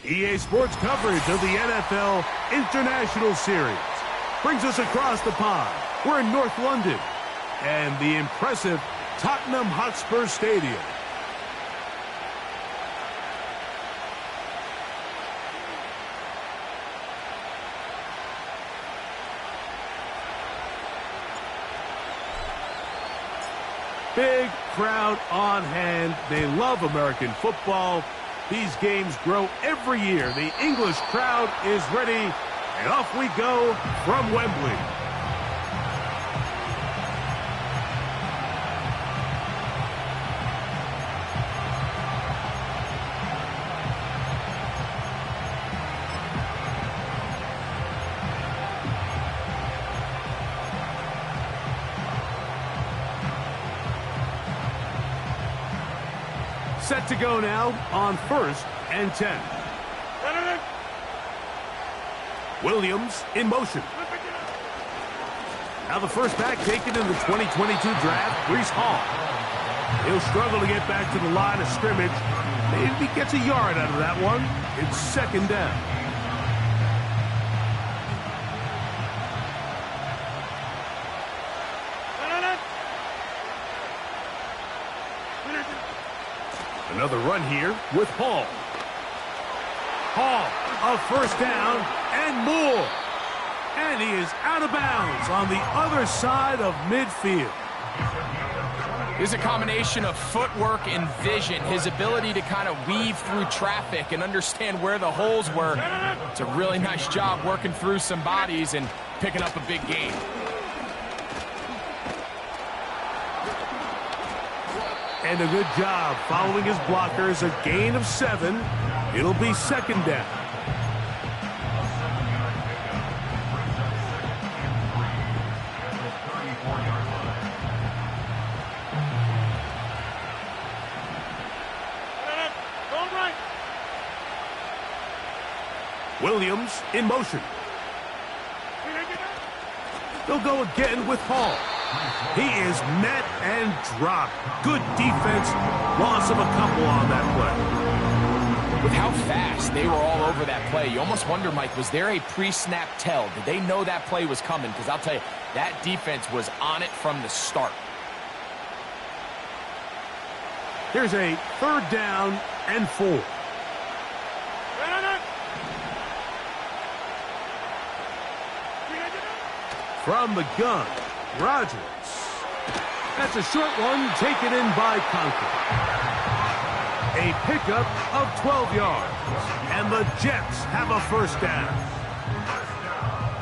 EA Sports coverage of the NFL International Series brings us across the pond. We're in North London and the impressive Tottenham Hotspur Stadium. Big crowd on hand. They love American football. These games grow every year. The English crowd is ready, and off we go from Wembley. Set to go now on 1st and 10. Williams in motion. Now the first back taken in the 2022 draft, Breece Hall. He'll struggle to get back to the line of scrimmage. Maybe he gets a yard out of that one. It's 2nd down. Another run here with Hall. Hall, a 1st down and more. And he is out of bounds on the other side of midfield. There's a combination of footwork and vision, his ability to kind of weave through traffic and understand where the holes were. It's a really nice job working through some bodies and picking up a big gain. And a good job following his blockers, a gain of 7. It'll be 2nd down. Williams in motion. They'll go again with Hall. He is met and dropped. Good defense. Loss of a couple on that play. With how fast they were all over that play, you almost wonder, Mike, was there a pre-snap tell? Did they know that play was coming? Because I'll tell you, that defense was on it from the start. Here's a 3rd down and 4. From the gun, Rodgers. That's a short one taken in by Conklin. A pickup of 12 yards. And the Jets have a 1st down.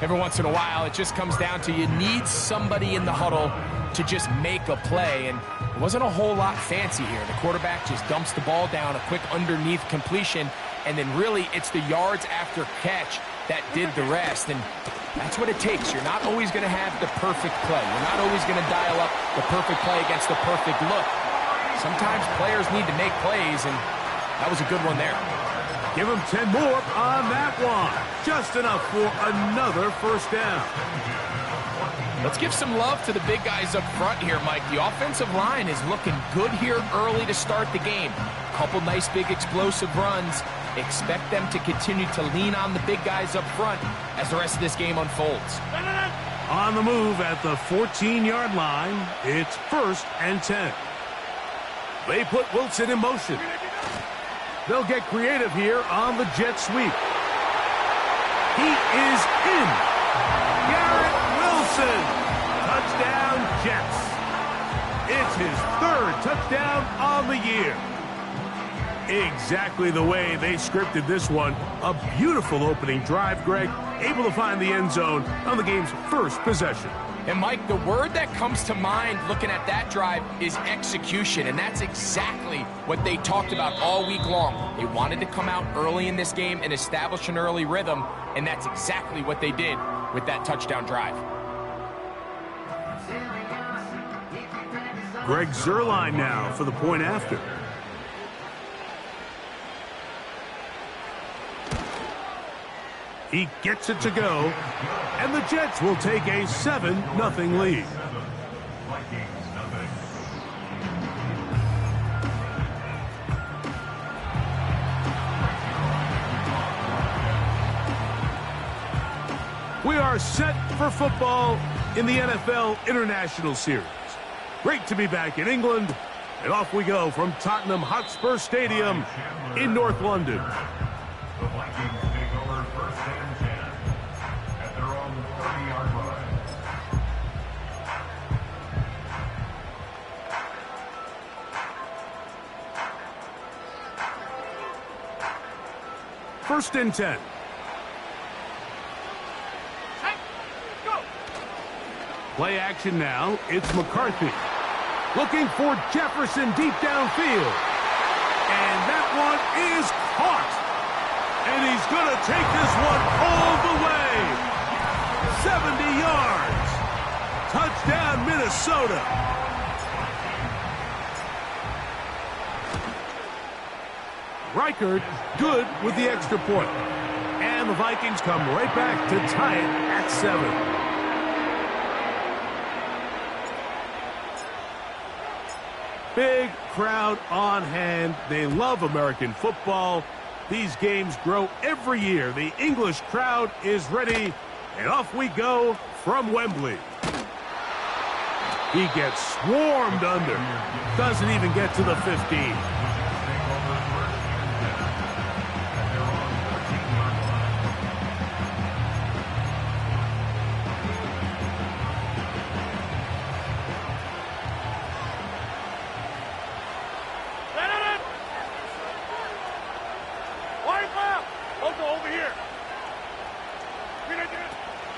Every once in a while, it just comes down to you need somebody in the huddle to just make a play. And it wasn't a whole lot fancy here. The quarterback just dumps the ball down, a quick underneath completion, and then really it's the yards after catch that did the rest. And that's what it takes. You're not always going to have the perfect play. You're not always going to dial up the perfect play against the perfect look. Sometimes players need to make plays, and that was a good one there. Give him 10 more on that one. Just enough for another 1st down. Let's give some love to the big guys up front here, Mike. The offensive line is looking good here early to start the game. Couple nice big explosive runs. Expect them to continue to lean on the big guys up front as the rest of this game unfolds. On the move at the 14-yard line, it's 1st and 10. They put Wilson in motion. They'll get creative here on the jet sweep. He is in. Garrett Wilson. Touchdown, Jets. It's his 3rd touchdown on the year. Exactly the way they scripted this one. A beautiful opening drive, Greg. Able to find the end zone on the game's 1st possession. And, Mike, the word that comes to mind looking at that drive is execution, and that's exactly what they talked about all week long. They wanted to come out early in this game and establish an early rhythm, and that's exactly what they did with that touchdown drive. Greg Zuerlein now for the point after. He gets it to go, and the Jets will take a 7-0 lead. are set for football in the NFL International Series. Great to be back in England, and off we go from Tottenham Hotspur Stadium in North London. The Vikings take over first and 10 at their own 30-yard line. First and 10. Play action now. It's McCarthy. Looking for Jefferson deep downfield. And that one is caught. And he's going to take this one all the way. 70 yards. Touchdown, Minnesota. Reichert good with the extra point. And the Vikings come right back to tie it at 7. Big crowd on hand. They love American football. These games grow every year. The English crowd is ready, and off we go from Wembley. He gets swarmed under. Doesn't even get to the 15.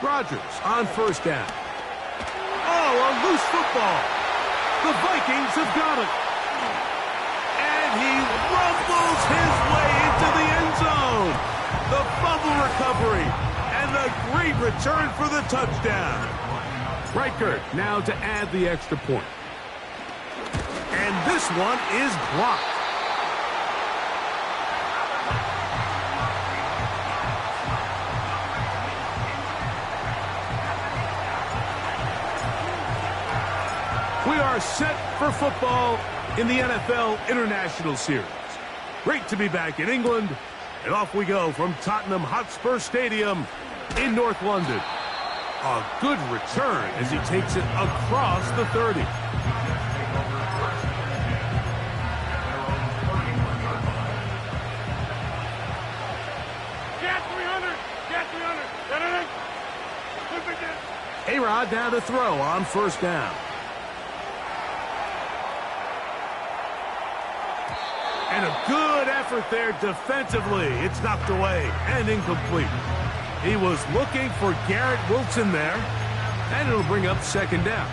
Rodgers on first down. Oh, a loose football. The Vikings have got it. And he rumbles his way into the end zone. The fumble recovery and the great return for the touchdown. Reichert now to add the extra point. And this one is blocked. We are set for football in the NFL International Series. Great to be back in England, and off we go from Tottenham Hotspur Stadium in North London. A good return as he takes it across the 30. A-Rod down to throw on first down. And a good effort there defensively. It's knocked away and incomplete. He was looking for Garrett Wilson there, and it'll bring up second down.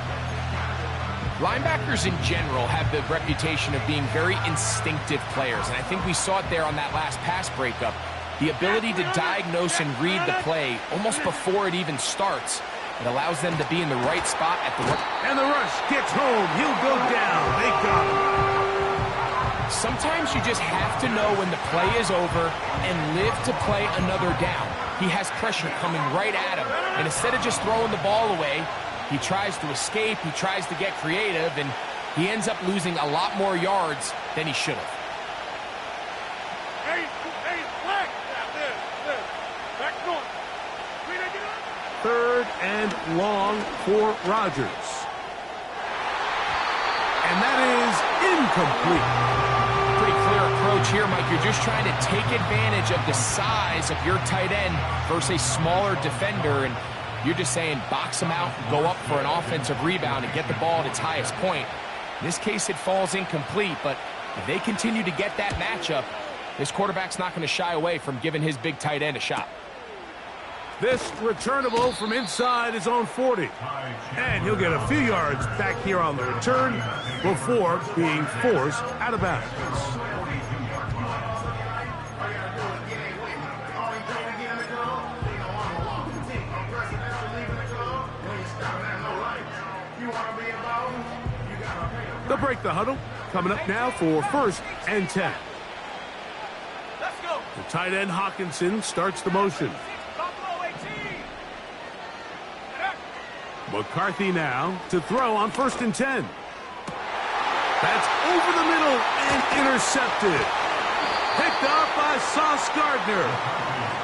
Linebackers in general have the reputation of being very instinctive players, and I think we saw it there on that last pass breakup. The ability to diagnose and read the play almost before it even starts. It allows them to be in the right spot at the right. And the rush gets home. He'll go down. They got him. Sometimes you just have to know when the play is over and live to play another down. He has pressure coming right at him, and instead of just throwing the ball away, he tries to escape, he tries to get creative, and he ends up losing a lot more yards than he should have. Third and long for Rodgers. And that is incomplete. Pretty clear approach here, Mike. You're just trying to take advantage of the size of your tight end versus a smaller defender, and you're just saying box him out, go up for an offensive rebound, and get the ball at its highest point. In this case, it falls incomplete, but if they continue to get that matchup, this quarterback's not going to shy away from giving his big tight end a shot. This returnable from inside his own 40. And he'll get a few yards back here on the return before being forced out of bounds. They'll break the huddle. Coming up now for first and 10. The tight end Hawkinson starts the motion. McCarthy now to throw on first and 10. That's over the middle and intercepted. Picked up by Sauce Gardner.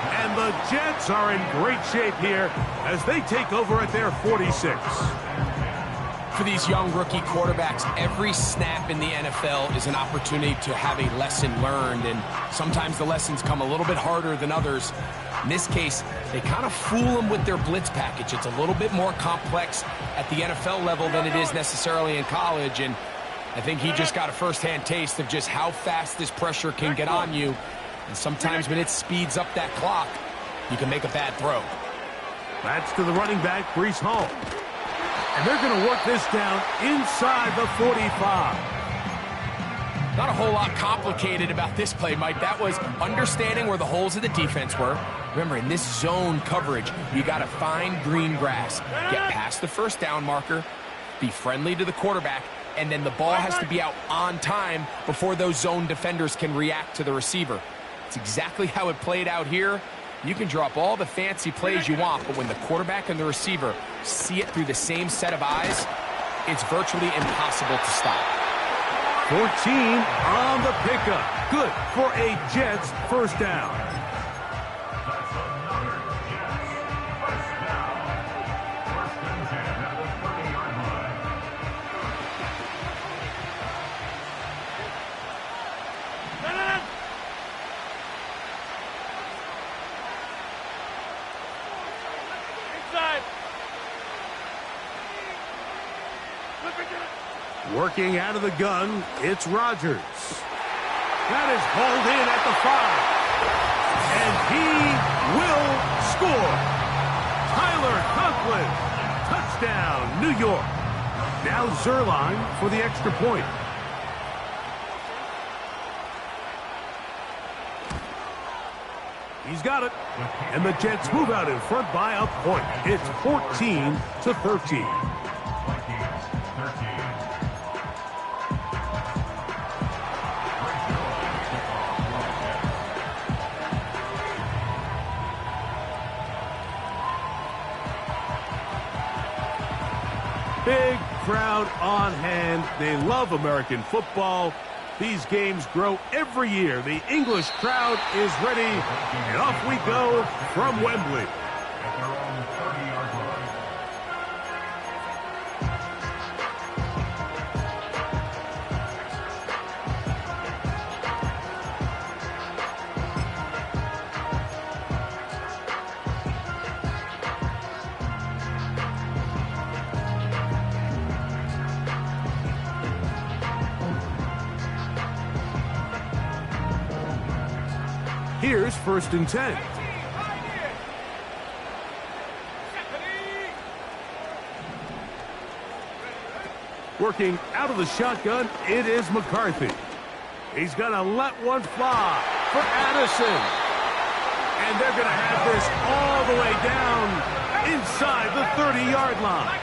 And the Jets are in great shape here as they take over at their 46. For these young rookie quarterbacks, every snap in the NFL is an opportunity to have a lesson learned, and sometimes the lessons come a little bit harder than others. In this case, they kind of fool them with their blitz package. It's a little bit more complex at the NFL level than it is necessarily in college, and I think he just got a first-hand taste of just how fast this pressure can get on you, and sometimes when it speeds up that clock, you can make a bad throw. That's to the running back, Breece Hall. And they're going to work this down inside the 45. Not a whole lot complicated about this play, Mike. That was understanding where the holes of the defense were. Remember, in this zone coverage, you got to find green grass. Get past the first down marker, be friendly to the quarterback, and then the ball has to be out on time before those zone defenders can react to the receiver. It's exactly how it played out here. You can draw up all the fancy plays you want, but when the quarterback and the receiver see it through the same set of eyes, it's virtually impossible to stop. 14 on the pickup. Good for a Jets first down. That's another Jets first down. First and 10 at the 30-yard line. Working out of the gun, it's Rodgers. That is hauled in at the 5. And he will score. Tyler Conklin. Touchdown, New York. Now Zerline for the extra point. He's got it. And the Jets move out in front by a point. It's 14-13. Big crowd on hand. They love American football. These games grow every year. The English crowd is ready, and off we go from Wembley. At their own 30-yard line. Here's first and 10. Working out of the shotgun, it is McCarthy. He's going to let one fly for Addison. And they're going to have this all the way down inside the 30-yard line.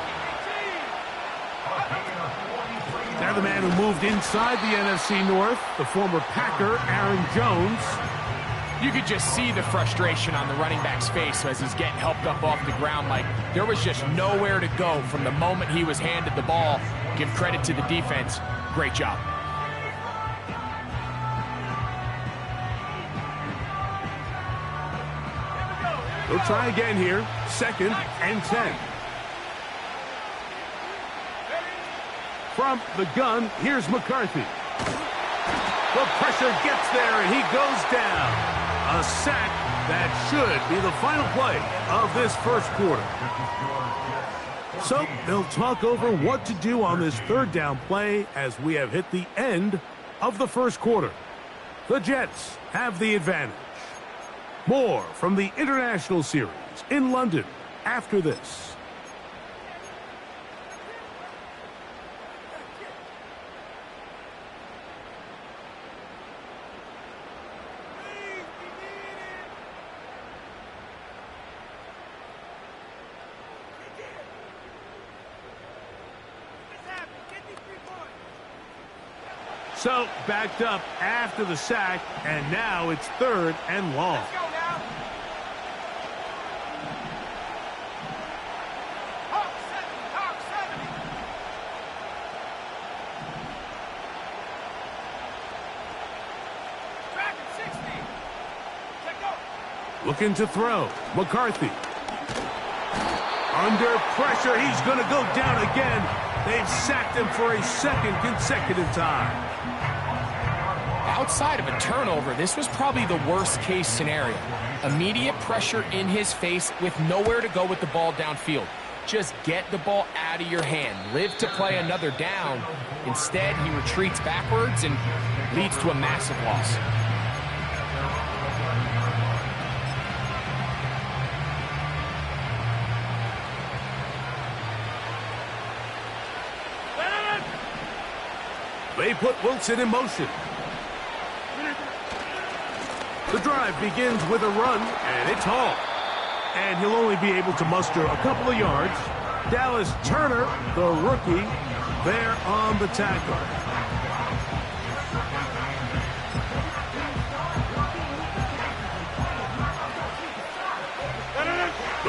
Now the man who moved inside the NFC North, the former Packer, Aaron Jones. You could just see the frustration on the running back's face as he's getting helped up off the ground. Like, there was just nowhere to go from the moment he was handed the ball. Give credit to the defense. Great job. They'll try again here. Second and 10. From the gun, here's McCarthy. The pressure gets there, and he goes down. A sack that should be the final play of this first quarter. So they'll talk over what to do on this third down play as we have hit the end of the first quarter. The Jets have the advantage. More from the International Series in London after this. So, backed up after the sack, and now it's third and long. Let's go now. Hawk 70. Traffic 60. Check go. Looking to throw. McCarthy. Under pressure, he's going to go down again. They've sacked him for a second consecutive time. Outside of a turnover, this was probably the worst-case scenario. Immediate pressure in his face with nowhere to go with the ball downfield. Just get the ball out of your hand. Live to play another down. Instead, he retreats backwards and leads to a massive loss. They put Wilson in motion. The drive begins with a run, and it's Hall. And he'll only be able to muster a couple of yards. Dallas Turner, the rookie, there on the tackle.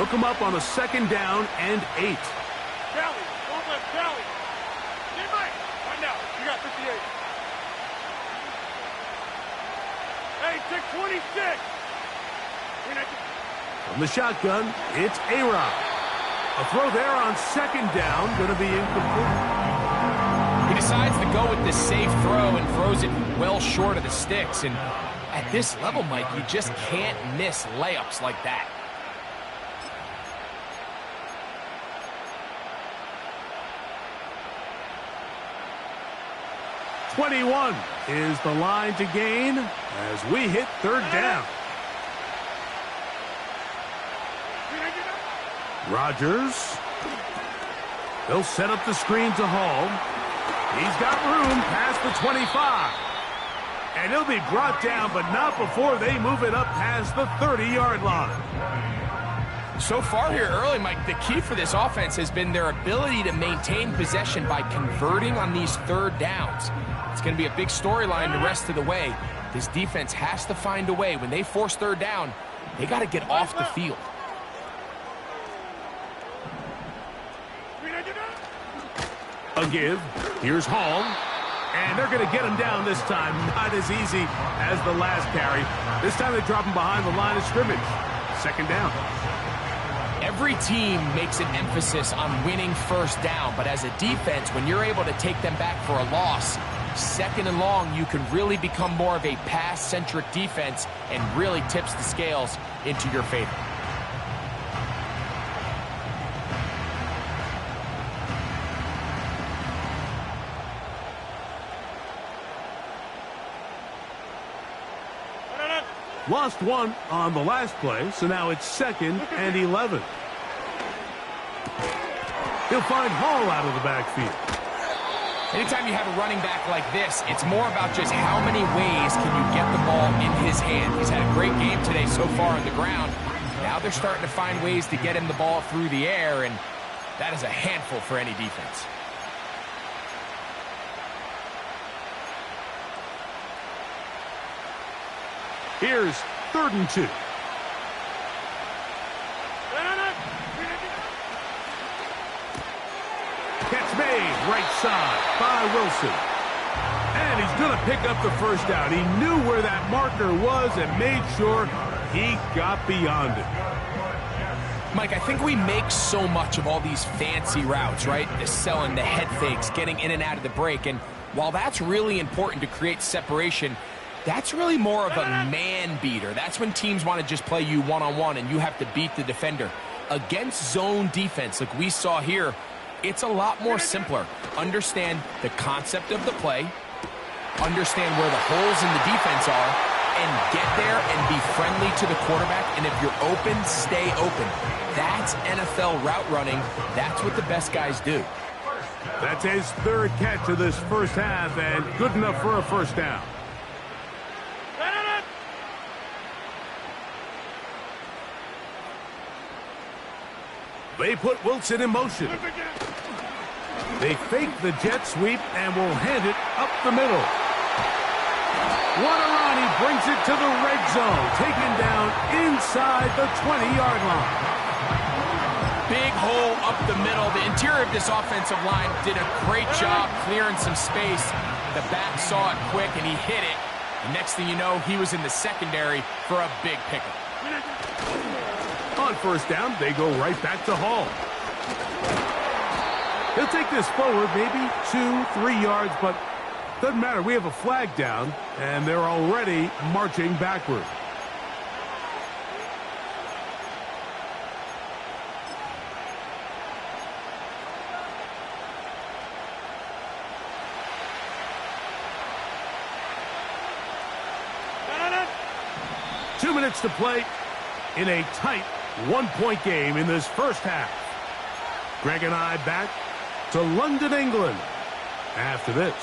Look him up on a 2nd down and 8. Kelly, don't let Kelly. Teammate, right now. You got 58. Hey, 626. From the shotgun, it's A-Rod. A throw there on 2nd down, going to be incomplete. He decides to go with the safe throw and throws it well short of the sticks. And at this level, Mike, you just can't miss layups like that. 21 is the line to gain as we hit 3rd down. Rodgers. They'll set up the screen to Hall. He's got room past the 25. And he'll be brought down, but not before they move it up past the 30-yard line. So far here early, Mike, the key for this offense has been their ability to maintain possession by converting on these 3rd downs. It's going to be a big storyline the rest of the way. This defense has to find a way. When they force 3rd down, they got to get off the field. A give. Here's Hall. And they're going to get him down this time. Not as easy as the last carry. This time they drop him behind the line of scrimmage. 2nd down. Every team makes an emphasis on winning 1st down, but as a defense, when you're able to take them back for a loss, 2nd and long, you can really become more of a pass-centric defense and really tips the scales into your favor. Lost one on the last play, so now it's 2nd and 11. He'll find Hall out of the backfield. Anytime you have a running back like this, it's more about just how many ways can you get the ball in his hand. He's had a great game today so far on the ground. Now they're starting to find ways to get him the ball through the air, and that is a handful for any defense. Here's 3rd and 2. Catch made right side by Wilson. And he's going to pick up the 1st down. He knew where that marker was and made sure he got beyond it. Mike, I think we make so much of all these fancy routes, right? The selling, the head fakes, getting in and out of the break. And while that's really important to create separation, that's really more of a man beater. That's when teams want to just play you one-on-one and you have to beat the defender. Against zone defense like we saw here, it's a lot more simpler. Understand the concept of the play, understand where the holes in the defense are, and get there and be friendly to the quarterback. And if you're open, stay open. That's NFL route running. That's what the best guys do. That's his 3rd catch of this 1st half, and good enough for a 1st down. They put Wilson in motion. They fake the jet sweep and will hand it up the middle. Waterani brings it to the red zone, taken down inside the 20-yard line. Big hole up the middle. The interior of this offensive line did a great job clearing some space. The back saw it quick and he hit it. The next thing you know, he was in the secondary for a big pickup. that first down. They go right back to Hall. He'll take this forward maybe 2-3 yards, but doesn't matter. We have a flag down, and they're already marching backward. No. 2 minutes to play in a tight one-point game in this first half. Greg and I back to London, England after this.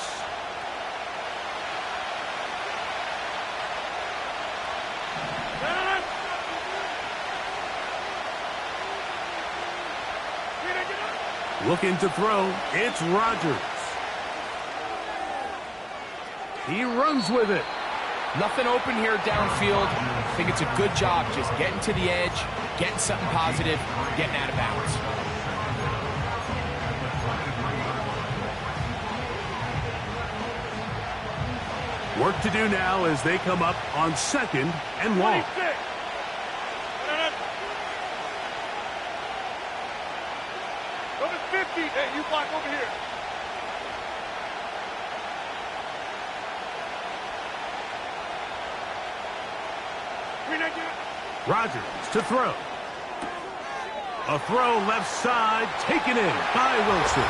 Looking to throw, it's Rodgers. He runs with it. Nothing open here downfield. I think it's a good job just getting to the edge, getting something positive, getting out of bounds. Work to do now as they come up on second and long. 26. Number 50. Hey, you block over here. Rodgers to throw. A throw left side, taken in by Wilson.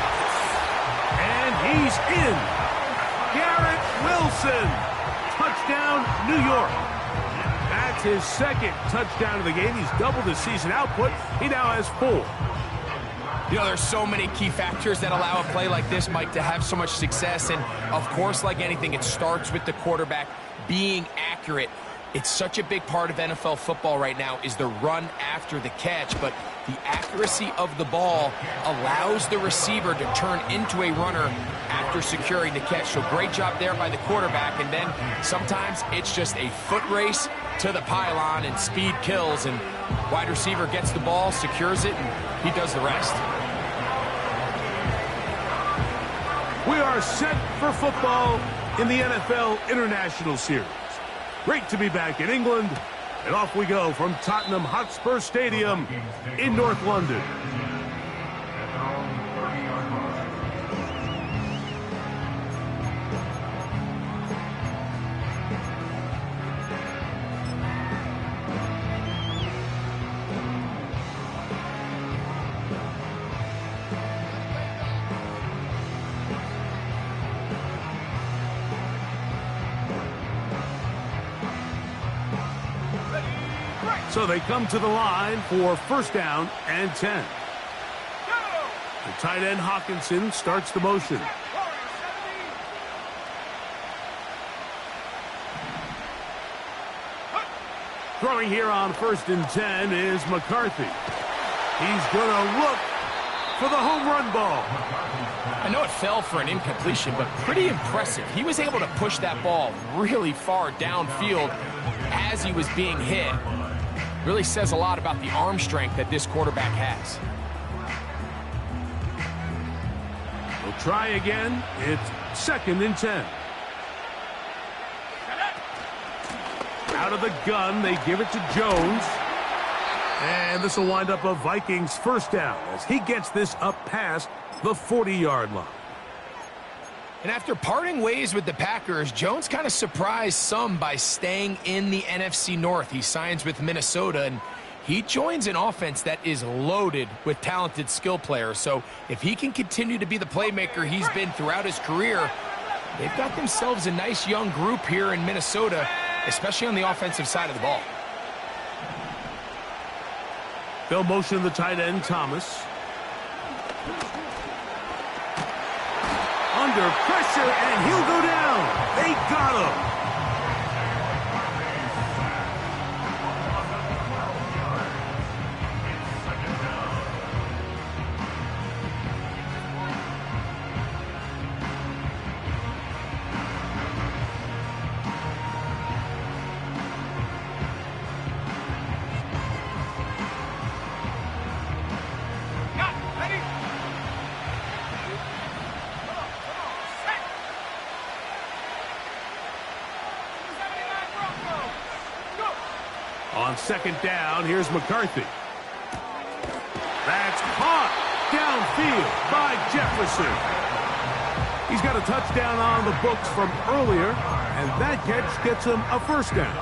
And he's in. Garrett Wilson. Touchdown, New York. That's his second touchdown of the game. He's doubled his season output. He now has 4. You know, there's so many key factors that allow a play like this, Mike, to have so much success. And, of course, like anything, it starts with the quarterback being accurate. It's such a big part of NFL football right now is the run after the catch, but the accuracy of the ball allows the receiver to turn into a runner after securing the catch. So great job there by the quarterback, and then sometimes it's just a foot race to the pylon and speed kills, and wide receiver gets the ball, secures it, and he does the rest. We are set for football in the NFL International Series. Great to be back in England, and off we go from Tottenham Hotspur Stadium in North London. So they come to the line for first down and 10. The tight end Hawkinson starts the motion. Throwing here on first and 10 is McCarthy. He's going to look for the home run ball. I know it fell for an incompletion, but pretty impressive. He was able to push that ball really far downfield as he was being hit. Really says a lot about the arm strength that this quarterback has. We'll try again. It's second and 10. Out of the gun, they give it to Jones. And this will wind up a Vikings first down as he gets this up past the 40-yard line. And after parting ways with the Packers, Jones kind of surprised some by staying in the NFC North. He signs with Minnesota, and he joins an offense that is loaded with talented skill players. So if he can continue to be the playmaker he's been throughout his career, they've got themselves a nice young group here in Minnesota, especially on the offensive side of the ball. They'll motion the tight end, Thomas. Under pressure, and he'll go down. They got him. On second down, here's McCarthy. Steal by Jefferson. He's got a touchdown on the books from earlier, and that catch gets him a first down.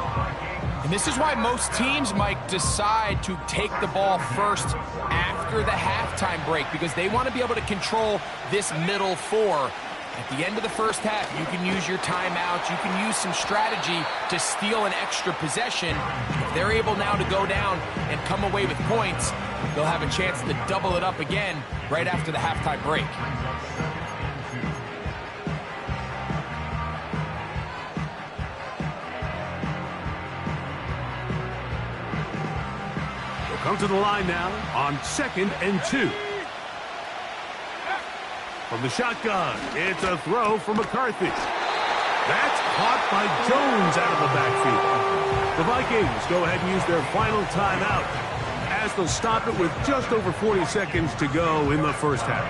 And this is why most teams, Mike, decide to take the ball first after the halftime break, because they want to be able to control this middle four. At the end of the first half, you can use your timeouts, you can use some strategy to steal an extra possession. If they're able now to go down and come away with points, they'll have a chance to double it up again right after the halftime break. They'll come to the line now on 2nd and 2. From the shotgun, it's a throw for McCarthy. That's caught by Jones out of the backfield. The Vikings go ahead and use their final timeout as they'll stop it with just over 40 seconds to go in the first half.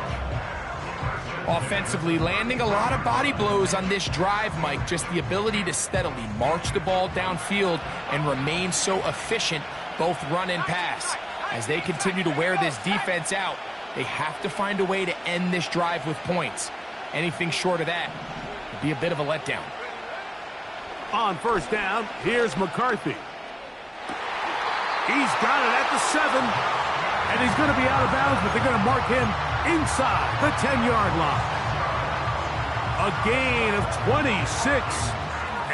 Offensively, landing a lot of body blows on this drive, Mike. Just the ability to steadily march the ball downfield and remain so efficient, both run and pass. As they continue to wear this defense out, they have to find a way to end this drive with points. Anything short of that would be a bit of a letdown. On first down, here's McCarthy. He's got it at the 7, and he's going to be out of bounds, but they're going to mark him inside the 10-yard line. A gain of 26,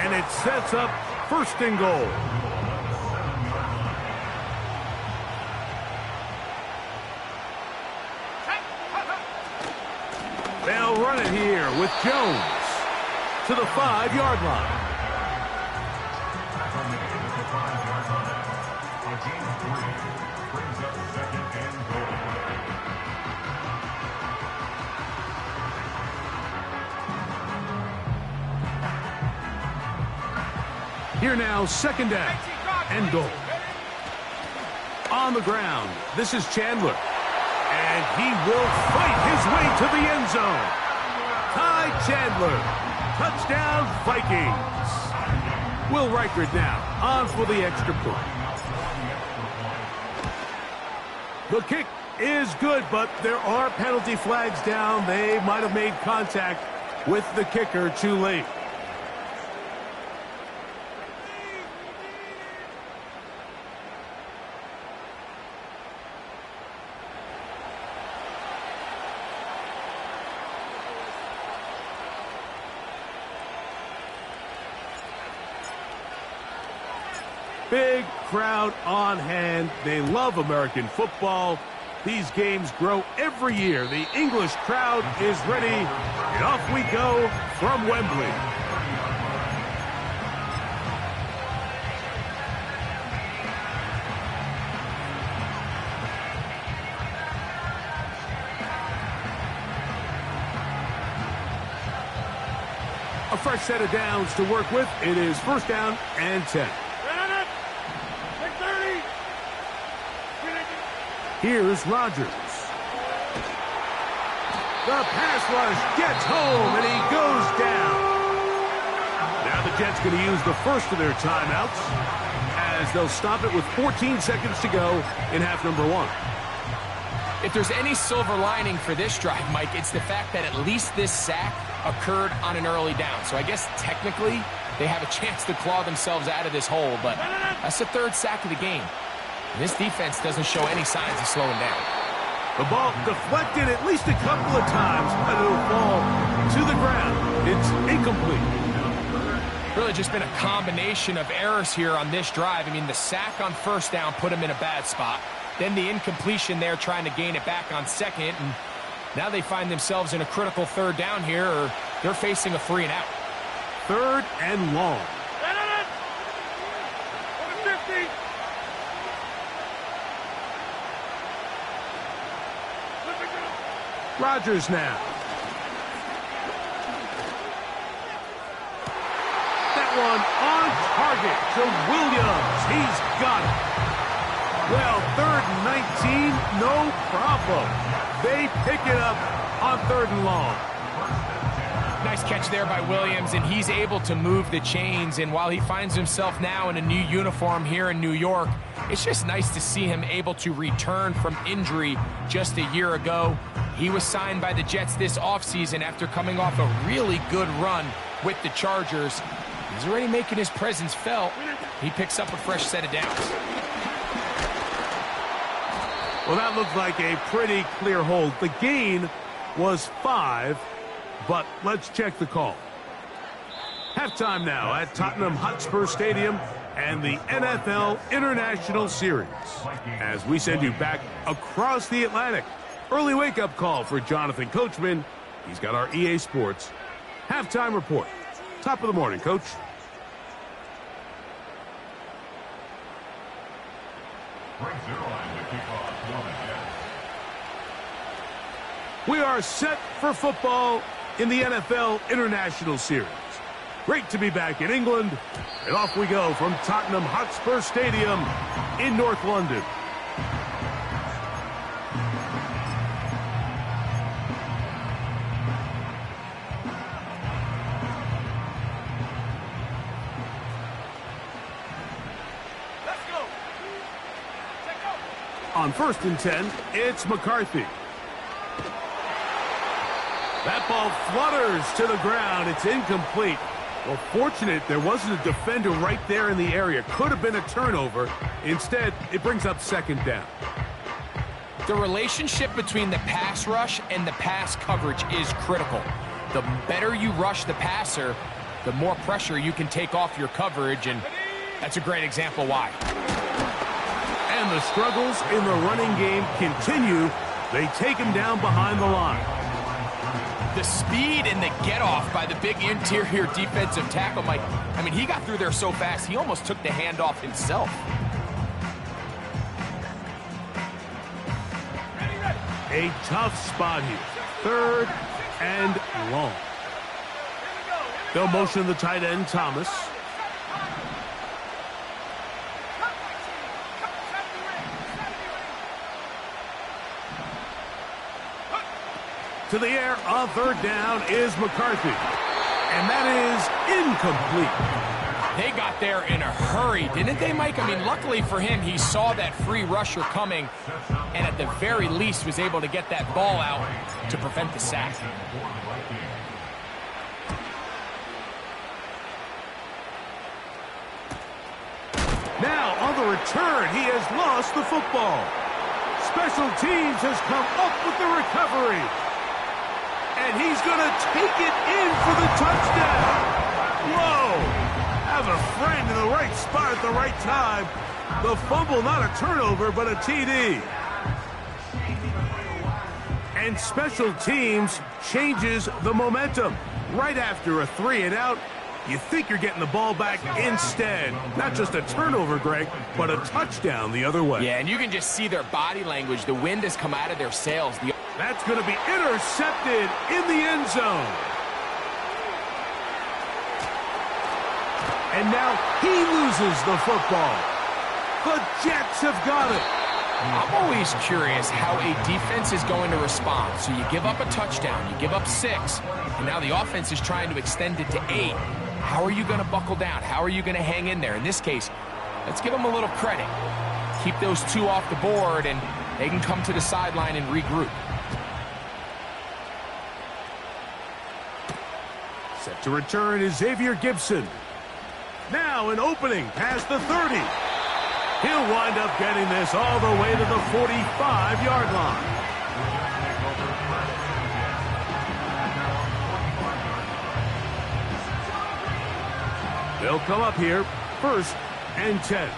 and it sets up 1st and goal. They'll run it here with Jones to the 5-yard line. Here now, 2nd down and goal. On the ground, this is Chandler. And he will fight his way to the end zone. Ty Chandler, touchdown Vikings. Will Reichert now on for the extra point. The kick is good, but there are penalty flags down. They might have made contact with the kicker too late. Big crowd on hand. They love American football. These games grow every year. The English crowd is ready, and off we go from Wembley. A fresh set of downs to work with. It is 1st down and 10. Here's Rodgers. The pass rush gets home, and he goes down. Now the Jets going to use the first of their timeouts as they'll stop it with 14 seconds to go in half number 1. If there's any silver lining for this drive, Mike, it's the fact that at least this sack occurred on an early down. So I guess technically they have a chance to claw themselves out of this hole, but that's the 3rd sack of the game. And this defense doesn't show any signs of slowing down. The ball deflected at least a couple of times, but it'll fall to the ground. It's incomplete. Really just been a combination of errors here on this drive. I mean, the sack on 1st down put him in a bad spot. Then the incompletion there trying to gain it back on 2nd. And now they find themselves in a critical 3rd down here, or they're facing a 3 and out. 3rd and long. Rodgers now. That one on target to Williams. He's got it. Well, 3rd and 19, no problem. They pick it up on 3rd and long. Nice catch there by Williams, and he's able to move the chains. And while he finds himself now in a new uniform here in New York, it's just nice to see him able to return from injury just a year ago. He was signed by the Jets this offseason after coming off a really good run with the Chargers. He's already making his presence felt. He picks up a fresh set of downs. Well, that looked like a pretty clear hold. The gain was 5, but let's check the call. Halftime now at Tottenham Hotspur Stadium and the NFL International Series. As we send you back across the Atlantic, early wake-up call for Jonathan Coachman. He's got our EA Sports halftime report. Top of the morning, Coach. We are set for football in the NFL International Series. Great to be back in England, and off we go from Tottenham Hotspur Stadium in North London. Let's go. Check out. On 1st and 10, it's McCarthy. That ball flutters to the ground. It's incomplete. Well, fortunate there wasn't a defender right there in the area. Could have been a turnover. Instead, it brings up 2nd down. The relationship between the pass rush and the pass coverage is critical. The better you rush the passer, the more pressure you can take off your coverage, and that's a great example why. And the struggles in the running game continue. They take him down behind the line. The speed and the get-off by the big interior defensive tackle, Mike. I mean, he got through there so fast, he almost took the handoff himself. A tough spot here. 3rd and long. They'll motion the tight end, Thomas. To the air on 3rd down is McCarthy. And that is incomplete. They got there in a hurry, didn't they, Mike? I mean, luckily for him, he saw that free rusher coming and at the very least was able to get that ball out to prevent the sack. Now, on the return, he has lost the football. Special teams has come up with the recovery. And he's going to take it in for the touchdown. Whoa! Have a friend in the right spot at the right time. The fumble, not a turnover, but a TD. And special teams changes the momentum. Right after a 3-and-out, you think you're getting the ball back instead. Not just a turnover, Greg, but a touchdown the other way. Yeah, and you can just see their body language. The wind has come out of their sails. That's going to be intercepted in the end zone. And now he loses the football. The Jets have got it. I'm always curious how a defense is going to respond. So you give up a touchdown, you give up 6, and now the offense is trying to extend it to 8. How are you going to buckle down? How are you going to hang in there? In this case, let's give them a little credit. Keep those 2 off the board, and they can come to the sideline and regroup. Set to return is Xavier Gibson. Now an opening past the 30. He'll wind up getting this all the way to the 45-yard line. They'll come up here, 1st and 10.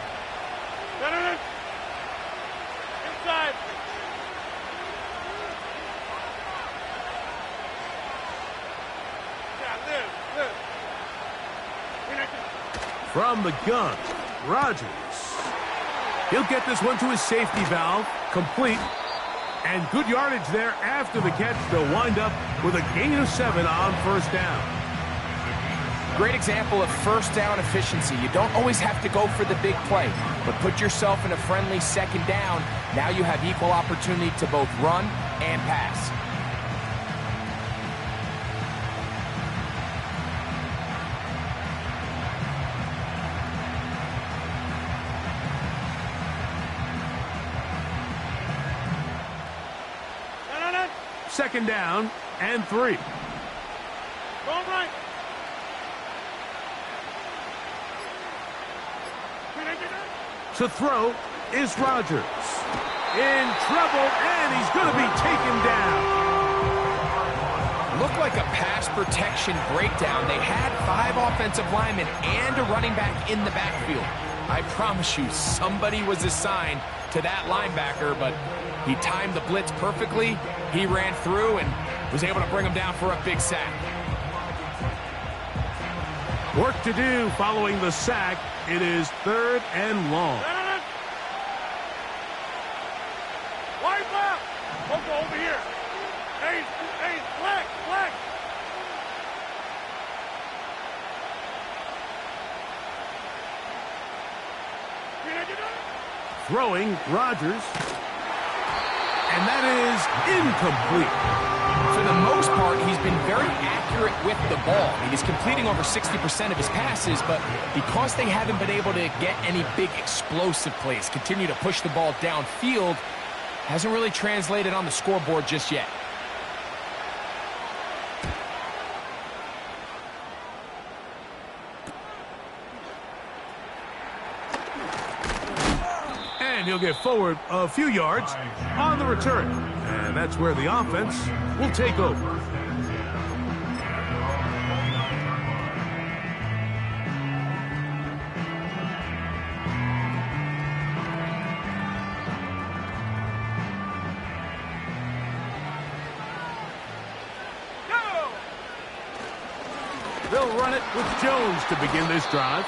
Inside. From the gun, Rodgers. He'll get this one to his safety valve, complete. And good yardage there after the catch. They'll wind up with a gain of 7 on 1st down. Great example of 1st down efficiency. You don't always have to go for the big play, but put yourself in a friendly 2nd down. Now you have equal opportunity to both run and pass. second down and 3. Going right. To throw is Rodgers. In trouble, and he's going to be taken down. Looked like a pass protection breakdown. They had 5 offensive linemen and a running back in the backfield. I promise you, somebody was assigned to that linebacker, but he timed the blitz perfectly. He ran through and was able to bring him down for a big sack. Work to do following the sack. It is 3rd and long. Wide left. Local over here. Hey, flag. Throwing Rodgers. And that is incomplete. For the most part, he's been very accurate with the ball. He's completing over 60% of his passes, but because they haven't been able to get any big explosive plays, continue to push the ball downfield, hasn't really translated on the scoreboard just yet. And he'll get forward a few yards on the return. And that's where the offense will take over. They'll run it with Jones to begin this drive.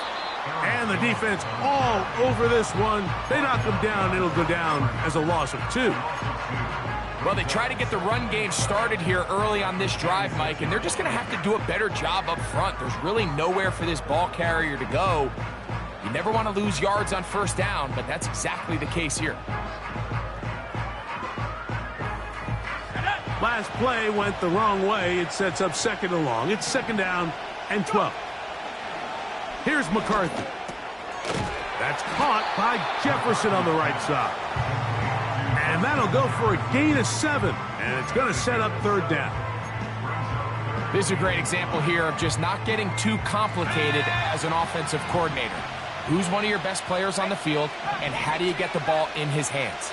And the defense all over this one. They knock him down. It'll go down as a loss of 2. Well, they try to get the run game started here early on this drive, Mike, and they're just going to have to do a better job up front. There's really nowhere for this ball carrier to go. You never want to lose yards on first down, but that's exactly the case here. Last play went the wrong way. It sets up 2nd and long. It's 2nd down and 12. Here's McCarthy. That's caught by Jefferson on the right side. And that'll go for a gain of 7. And it's going to set up 3rd down. This is a great example here of just not getting too complicated as an offensive coordinator. Who's one of your best players on the field, and how do you get the ball in his hands?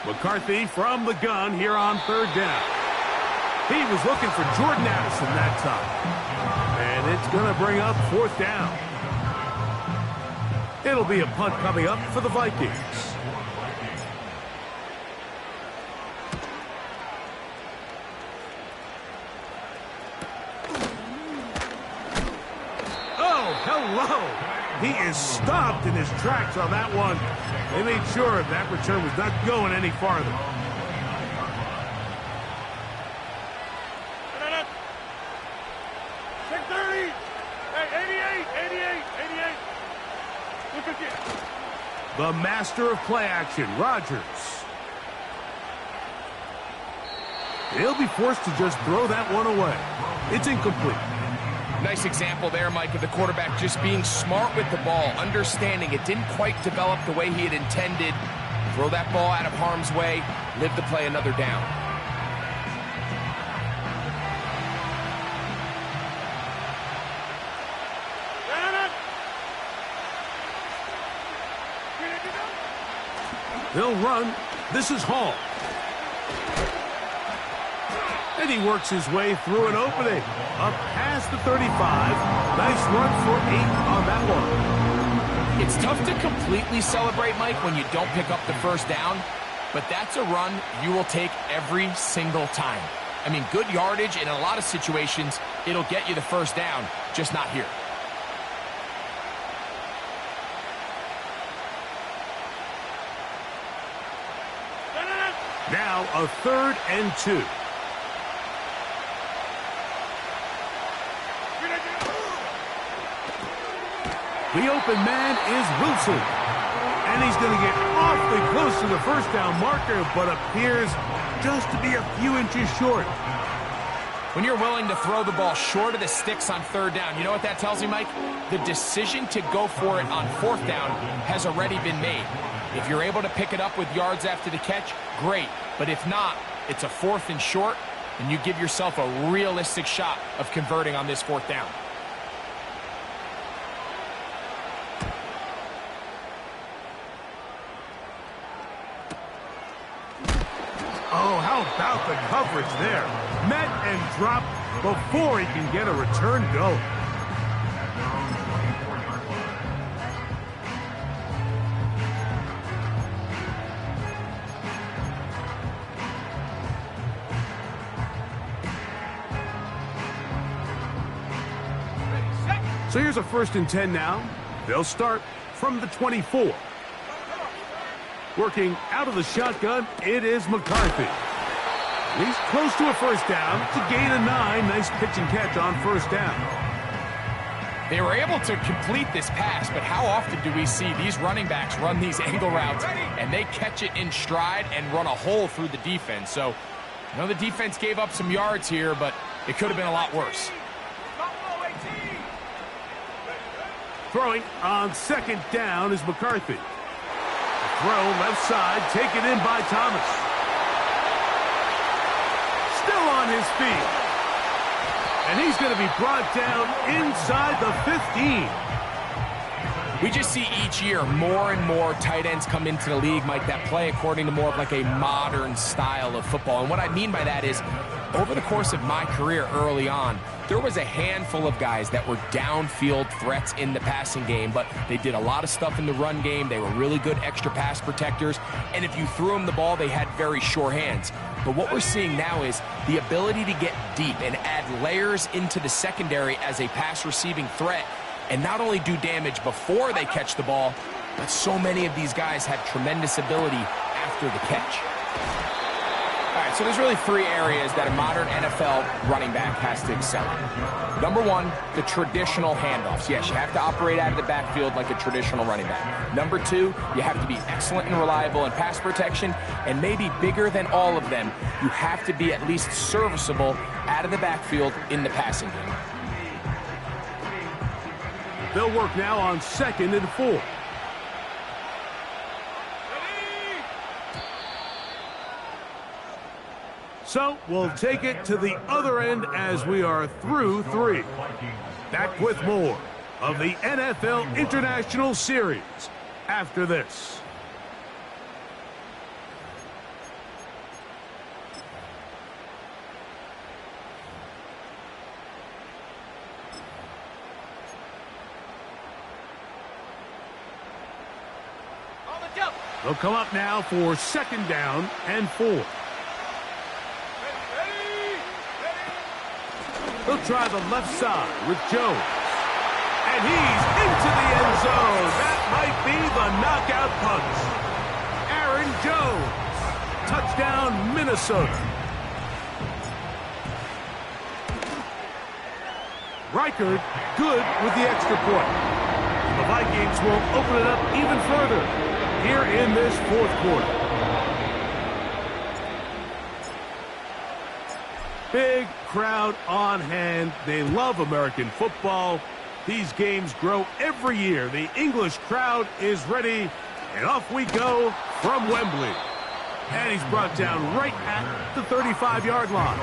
McCarthy from the gun here on 3rd down. He was looking for Jordan Addison that time. And it's going to bring up 4th down. It'll be a punt coming up for the Vikings. Oh, hello. He is stopped in his tracks on that one. They made sure that return was not going any farther. The master of play action, Rodgers. He'll be forced to just throw that one away. It's incomplete. Nice example there, Mike, of the quarterback just being smart with the ball, understanding it didn't quite develop the way he had intended. Throw that ball out of harm's way, live to play another down. They'll run. This is Hall. And he works his way through an opening. Up past the 35. Nice run for 8 on that one. It's tough to completely celebrate, Mike, when you don't pick up the first down. But that's a run you will take every single time. I mean, good yardage, and in a lot of situations, it'll get you the first down, just not here. Now a 3rd and 2. The open man is Wilson. And he's going to get awfully close to the first down marker, but appears just to be a few inches short. When you're willing to throw the ball short of the sticks on third down, you know what that tells me, Mike? The decision to go for it on fourth down has already been made. If you're able to pick it up with yards after the catch, great. But if not, it's a 4th and short, and you give yourself a realistic shot of converting on this 4th down. Oh, how about the coverage there? Met and dropped before he can get a return go. So here's a 1st and 10 now. They'll start from the 24. Working out of the shotgun, it is McCarthy. He's close to a 1st down to gain a 9. Nice pitch and catch on 1st down. They were able to complete this pass, but how often do we see these running backs run these angle routes and they catch it in stride and run a hole through the defense? So, I know the defense gave up some yards here, but it could have been a lot worse. Throwing on 2nd down is McCarthy. Throw left side, taken in by Thomas. Still on his feet. And he's going to be brought down inside the 15. We just see each year more and more tight ends come into the league, Mike, that play according to more of like a modern style of football. And what I mean by that is, over the course of my career early on, there was a handful of guys that were downfield threats in the passing game, but they did a lot of stuff in the run game. They were really good extra pass protectors, and if you threw them the ball, they had very sure hands. But what we're seeing now is the ability to get deep and add layers into the secondary as a pass receiving threat, and not only do damage before they catch the ball, but so many of these guys have tremendous ability after the catch. All right, so there's really 3 areas that a modern NFL running back has to excel in. Number 1, the traditional handoffs. Yes, you have to operate out of the backfield like a traditional running back. Number 2, you have to be excellent and reliable in pass protection, and maybe bigger than all of them, you have to be at least serviceable out of the backfield in the passing game. They'll work now on 2nd and 4. So we'll take it to the other end as we are through 3. Back with more of the NFL International Series after this. They'll come up now for 2nd down and 4. He'll try the left side with Jones. And he's into the end zone. That might be the knockout punch. Aaron Jones. Touchdown, Minnesota. Reichard good with the extra point. The Vikings will open it up even further here in this 4th quarter. Big crowd on hand. They love American football. These games grow every year. The English crowd is ready, and off we go from Wembley. And he's brought down right at the 35-yard line.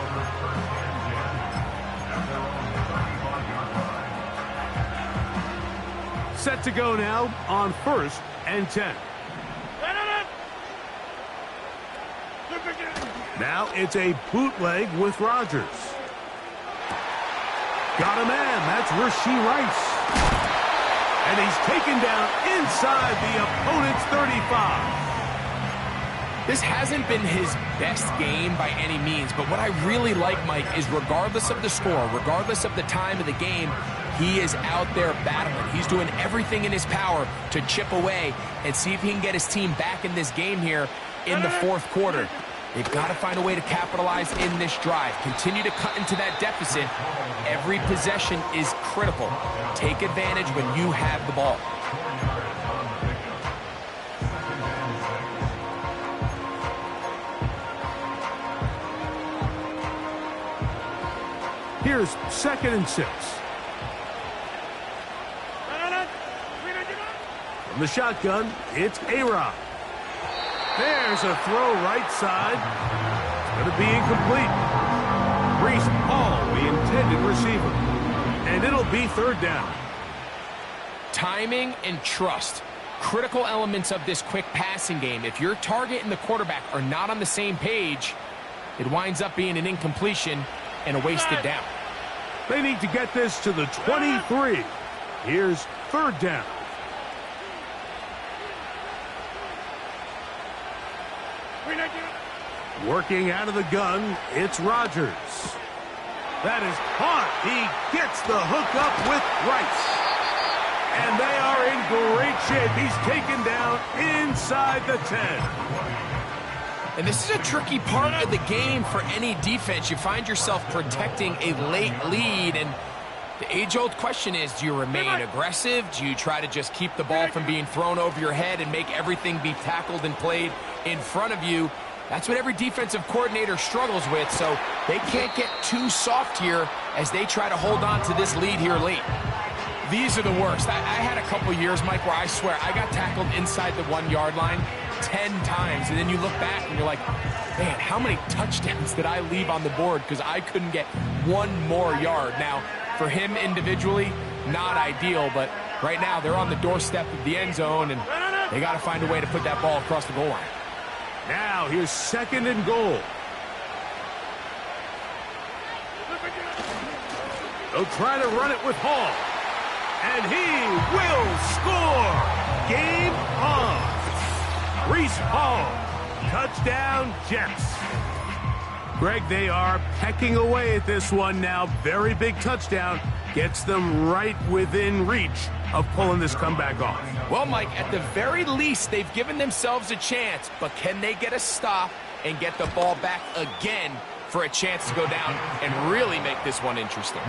Set to go now on 1st and 10. Now it's a bootleg with Rodgers. Got a man. That's Rashee Rice. And he's taken down inside the opponent's 35. This hasn't been his best game by any means, but what I really like, Mike, is regardless of the score, regardless of the time of the game, he is out there battling. He's doing everything in his power to chip away and see if he can get his team back in this game here in the 4th quarter. They've got to find a way to capitalize in this drive. Continue to cut into that deficit. Every possession is critical. Take advantage when you have the ball. Here's 2nd and 6. From the shotgun, it's A-Rod. There's a throw right side. It's going to be incomplete. Brees Hall, the intended receiver. And it'll be 3rd down. Timing and trust. Critical elements of this quick passing game. If your target and the quarterback are not on the same page, it winds up being an incompletion and a wasted down. They need to get this to the 23. Here's 3rd down. Working out of the gun, it's Rodgers. That is caught. He gets the hook up with Rice. And they are in great shape. He's taken down inside the 10. And this is a tricky part of the game for any defense. You find yourself protecting a late lead, and the age-old question is, do you remain aggressive? Do you try to just keep the ball from being thrown over your head and make everything be tackled and played in front of you? That's what every defensive coordinator struggles with, so they can't get too soft here as they try to hold on to this lead here late. These are the worst. I had a couple years, Mike, where I swear I got tackled inside the 1-yard line 10 times, and then you look back and you're like, man, how many touchdowns did I leave on the board because I couldn't get one more yard? Now, for him individually, not ideal, but right now they're on the doorstep of the end zone, and they got to find a way to put that ball across the goal line. Now here's 2nd and goal. They'll try to run it with Hall. And he will score. Game on. Brees Hall. Touchdown, Jets. Greg, they are pecking away at this one now. Very big touchdown. Gets them right within reach of pulling this comeback off. Well, Mike, at the very least, they've given themselves a chance, but can they get a stop and get the ball back again for a chance to go down and really make this one interesting?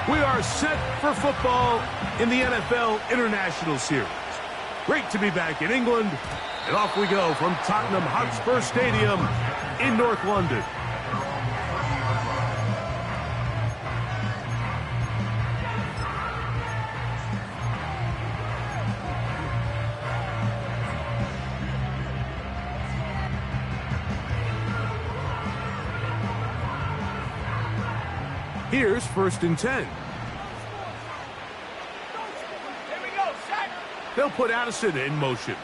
We are set for football in the NFL International Series. Great to be back in England. And off we go from Tottenham Hotspur Stadium in North London. Here's 1st and 10. Here we go, set. They'll put Addison in motion.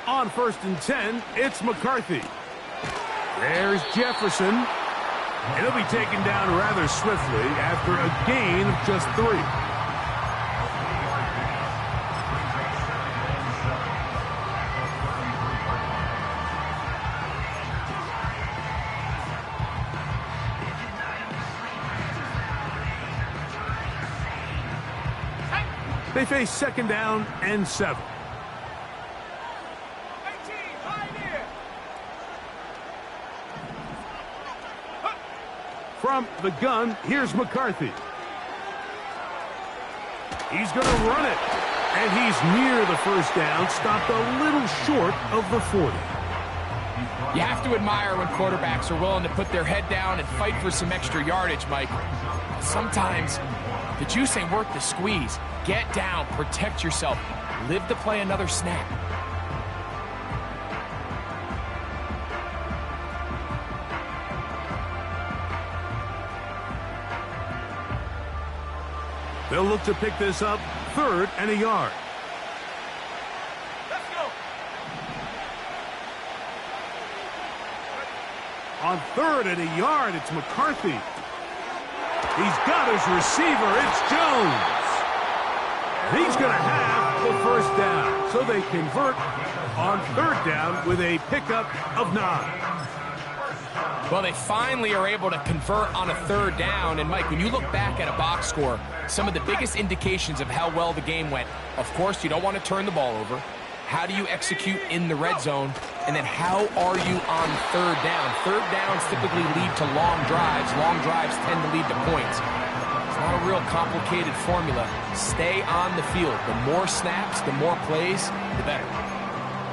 On 1st and 10, it's McCarthy. There's Jefferson. And he'll be taken down rather swiftly after a gain of just 3. They face 2nd down and 7. From the gun, here's McCarthy. He's going to run it. And he's near the 1st down, stopped a little short of the 40. You have to admire when quarterbacks are willing to put their head down and fight for some extra yardage, Mike. Sometimes the juice ain't worth the squeeze. Get down, protect yourself, live to play another snap. They'll look to pick this up 3rd and a yard. Let's go. On 3rd and a yard, it's McCarthy. He's got his receiver. It's Jones. He's going to have the 1st down. So they convert on 3rd down with a pickup of 9. Well, they finally are able to convert on a 3rd down. And, Mike, when you look back at a box score, some of the biggest indications of how well the game went, of course, you don't want to turn the ball over. How do you execute in the red zone? And then how are you on 3rd down? 3rd downs typically lead to long drives. Long drives tend to lead to points. It's not a real complicated formula. Stay on the field. The more snaps, the more plays, the better.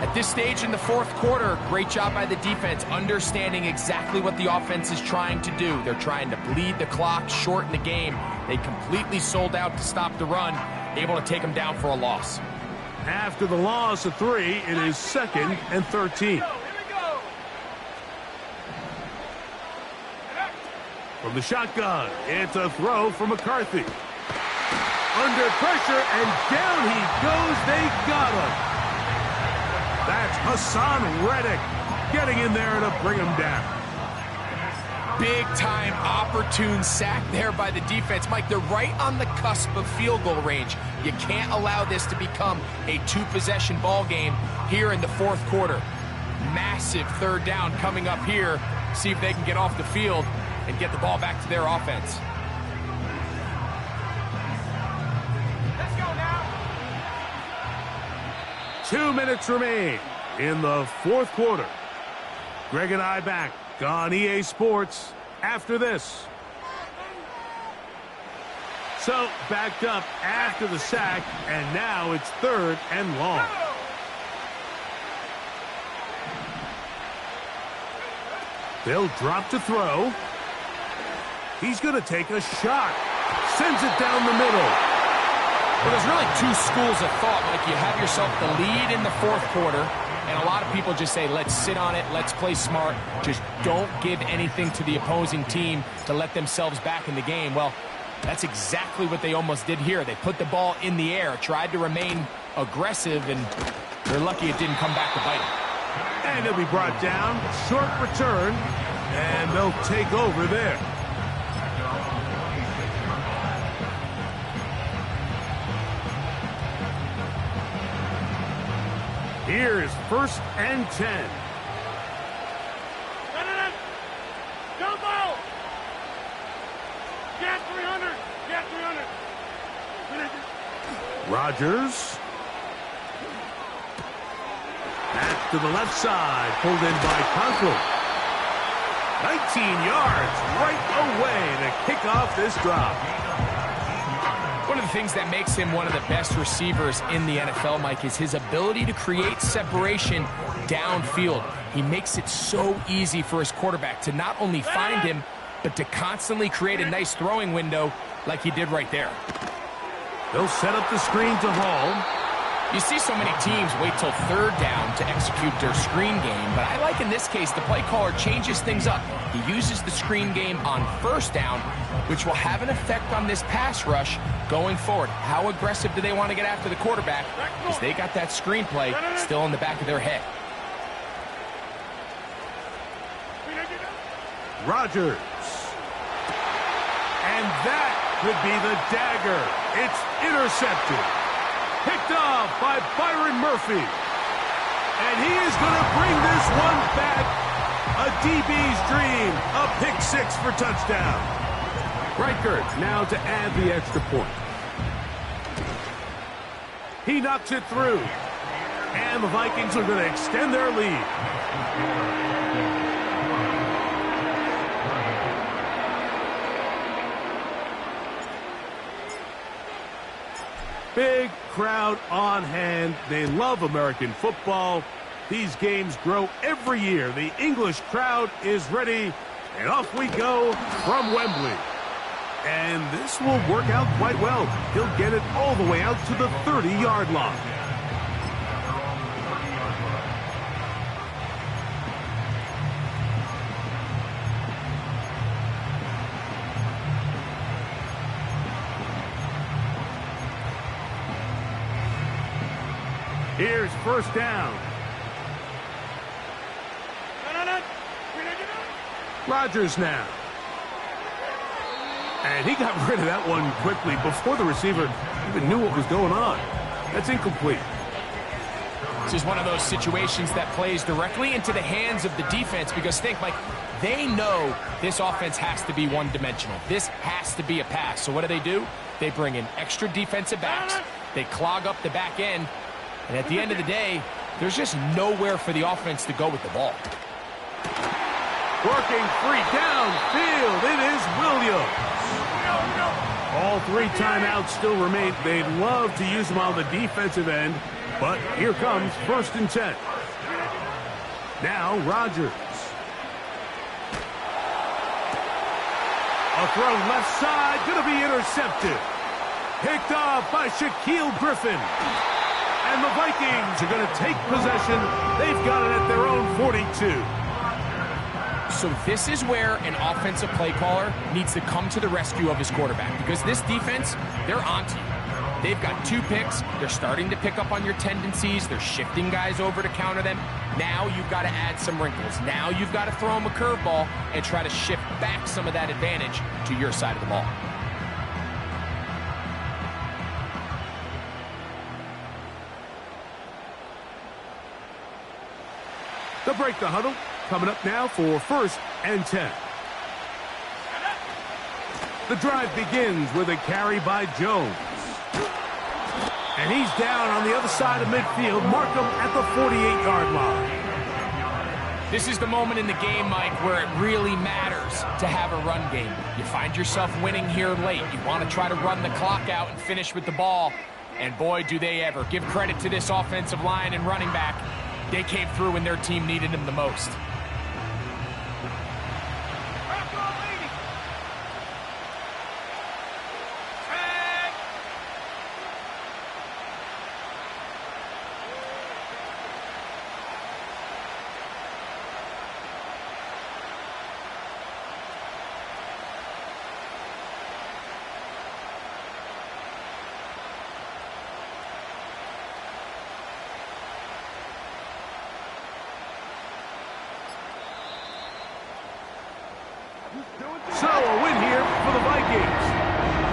At this stage in the fourth quarter, great job by the defense, understanding exactly what the offense is trying to do. They're trying to bleed the clock, shorten the game. They completely sold out to stop the run, able to take them down for a loss. After the loss of 3, it is 2nd and 13. From the shotgun, it's a throw for McCarthy. Under pressure, and down he goes. They got him. That's Hassan Reddick getting in there to bring him down. Big-time opportune sack there by the defense. Mike, they're right on the cusp of field goal range. You can't allow this to become a two-possession ball game here in the fourth quarter. Massive third down coming up here. See if they can get off the field and get the ball back to their offense. Let's go now. 2 minutes remain in the fourth quarter. Greg and I back on EA Sports after this. So, backed up after the sack, and now it's 3rd and long. They'll drop to throw. He's going to take a shot. Sends it down the middle. Well, there's really two schools of thought. Like, you have yourself the lead in the fourth quarter, and a lot of people just say, let's sit on it, let's play smart, just don't give anything to the opposing team to let themselves back in the game. Well, that's exactly what they almost did here. They put the ball in the air, tried to remain aggressive, and they're lucky it didn't come back to bite them. And he'll be brought down. Short return, and they'll take over there. Here's 1st and 10. Jump out! Get 300! Get 300! Rodgers. Back to the left side. Pulled in by Conklin. 19 yards right away to kick off this drive. One of the things that makes him one of the best receivers in the NFL, Mike, is his ability to create separation downfield. He makes it so easy for his quarterback to not only find him, but to constantly create a nice throwing window like he did right there. They'll set up the screen to Hall. You see so many teams wait till 3rd down to execute their screen game, but I like in this case the play caller changes things up. He uses the screen game on 1st down, which will have an effect on this pass rush going forward. How aggressive do they want to get after the quarterback? Because they got that screen play still in the back of their head. Rodgers. And that could be the dagger. It's intercepted. Picked off by Byron Murphy. And he is going to bring this one back. A DB's dream. A pick 6 for touchdown. Reichert now to add the extra point. He knocks it through. And the Vikings are going to extend their lead. Big crowd on hand. They love American football. These games grow every year. The English crowd is ready, and off we go from Wembley. And this will work out quite well. He'll get it all the way out to the 30-yard line. Here's 1st down. Rodgers now. And he got rid of that one quickly before the receiver even knew what was going on. That's incomplete. This is one of those situations that plays directly into the hands of the defense because think, like, they know this offense has to be one-dimensional. This has to be a pass. So what do? They bring in extra defensive backs. They clog up the back end. And at the end of the day, there's just nowhere for the offense to go with the ball. Working free downfield. It is Williams. 3 timeouts still remain. They'd love to use them on the defensive end, but here comes 1st and 10. Now Rodgers. A throw left side, going to be intercepted. Picked up by Shaquille Griffin. And the Vikings are going to take possession. They've got it at their own 42. So this is where an offensive play caller needs to come to the rescue of his quarterback, because this defense, they're onto you. They've got 2 picks. They're starting to pick up on your tendencies. They're shifting guys over to counter them. Now you've got to add some wrinkles. Now you've got to throw them a curveball and try to shift back some of that advantage to your side of the ball. They'll break the huddle. Coming up now for 1st and 10. The drive begins with a carry by Jones. And he's down on the other side of midfield. Mark him at the 48-yard line. This is the moment in the game, Mike, where it really matters to have a run game. You find yourself winning here late. You want to try to run the clock out and finish with the ball. And boy, do they ever. Give credit to this offensive line and running back. They came through when their team needed them the most. So a win here for the Vikings.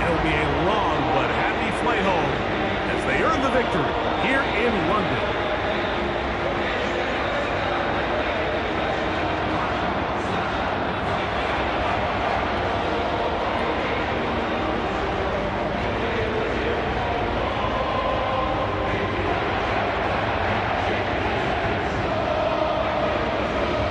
It'll be a long but happy flight home as they earn the victory here in London.